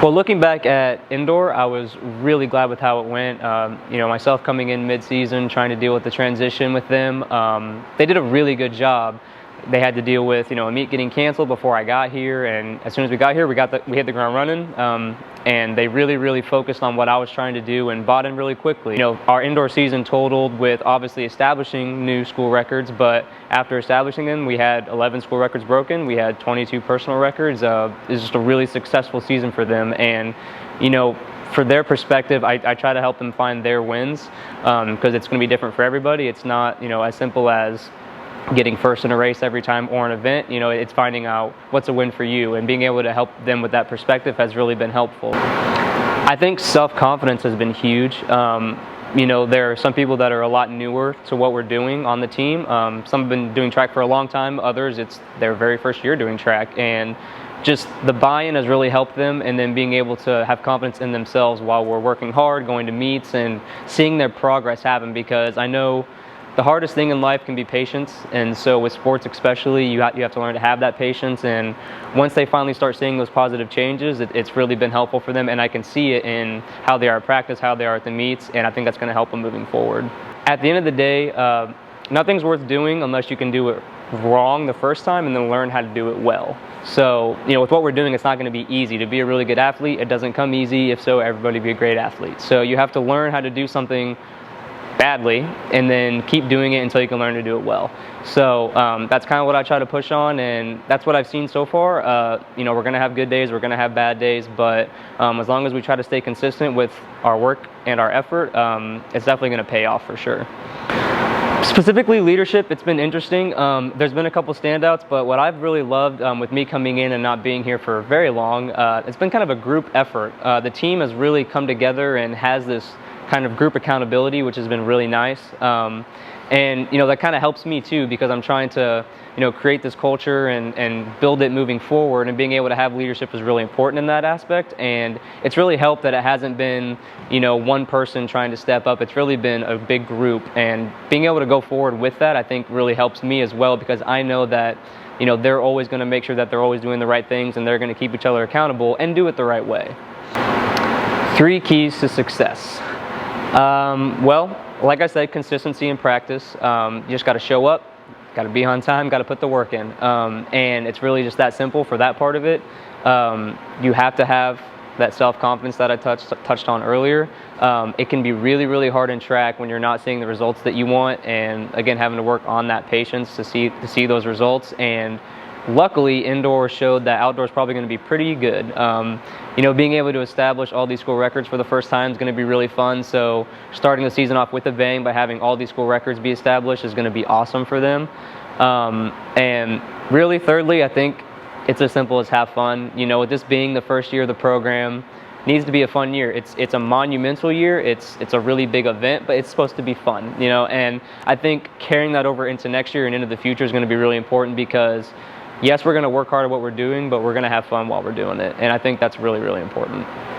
Well, looking back at indoor, I was really glad with how it went. Myself coming in mid-season, trying to deal with the transition with them, they did a really good job. They had to deal with, a meet getting canceled before I got here, and as soon as we got here, we hit the ground running, and they really focused on what I was trying to do and bought in really quickly. Our indoor season totaled with obviously establishing new school records, but after establishing them, we had 11 school records broken, we had 22 personal records. It was just a really successful season for them, and for their perspective, I try to help them find their wins, because it's going to be different for everybody. It's not as simple as getting first in a race every time or an event. It's finding out what's a win for you, and being able to help them with that perspective has really been helpful. I think self-confidence has been huge. There are some people that are a lot newer to what we're doing on the team. Some have been doing track for a long time, others it's their very first year doing track, and just the buy-in has really helped them, and then being able to have confidence in themselves while we're working hard, going to meets, and seeing their progress happen, because I know the hardest thing in life can be patience, and so with sports especially, you have to learn to have that patience, and once they finally start seeing those positive changes, it's really been helpful for them, and I can see it in how they are at practice, how they are at the meets, and I think that's going to help them moving forward. At the end of the day, nothing's worth doing unless you can do it wrong the first time and then learn how to do it well. So, with what we're doing, it's not going to be easy. To be a really good athlete, it doesn't come easy. If so, everybody be a great athlete. So you have to learn how to do something badly and then keep doing it until you can learn to do it well. So that's kind of what I try to push on, and that's what I've seen so far. We're going to have good days, we're going to have bad days, but as long as we try to stay consistent with our work and our effort, it's definitely going to pay off for sure. Specifically leadership, it's been interesting. There's been a couple standouts, but what I've really loved with me coming in and not being here for very long, it's been kind of a group effort. The team has really come together and has this kind of group accountability, which has been really nice. And that kind of helps me too, because I'm trying to create this culture and build it moving forward, and being able to have leadership is really important in that aspect. And it's really helped that it hasn't been one person trying to step up. It's really been a big group, and being able to go forward with that, I think really helps me as well, because I know that they're always going to make sure that they're always doing the right things, and they're going to keep each other accountable and do it the right way. 3 keys to success. Well, like I said, consistency in practice. You just got to show up, got to be on time, got to put the work in. And it's really just that simple for that part of it. You have to have that self-confidence that I touched on earlier. It can be really hard in track when you're not seeing the results that you want, and again, having to work on that patience to see those results. And luckily, indoor showed that outdoor is probably going to be pretty good. Being able to establish all these school records for the first time is going to be really fun. So starting the season off with a bang by having all these school records be established is going to be awesome for them. And really, thirdly, I think it's as simple as have fun. With this being the first year of the program, it needs to be a fun year. It's a monumental year. It's a really big event, but it's supposed to be fun. And I think carrying that over into next year and into the future is going to be really important, because yes, we're going to work hard at what we're doing, but we're going to have fun while we're doing it. And I think that's really important.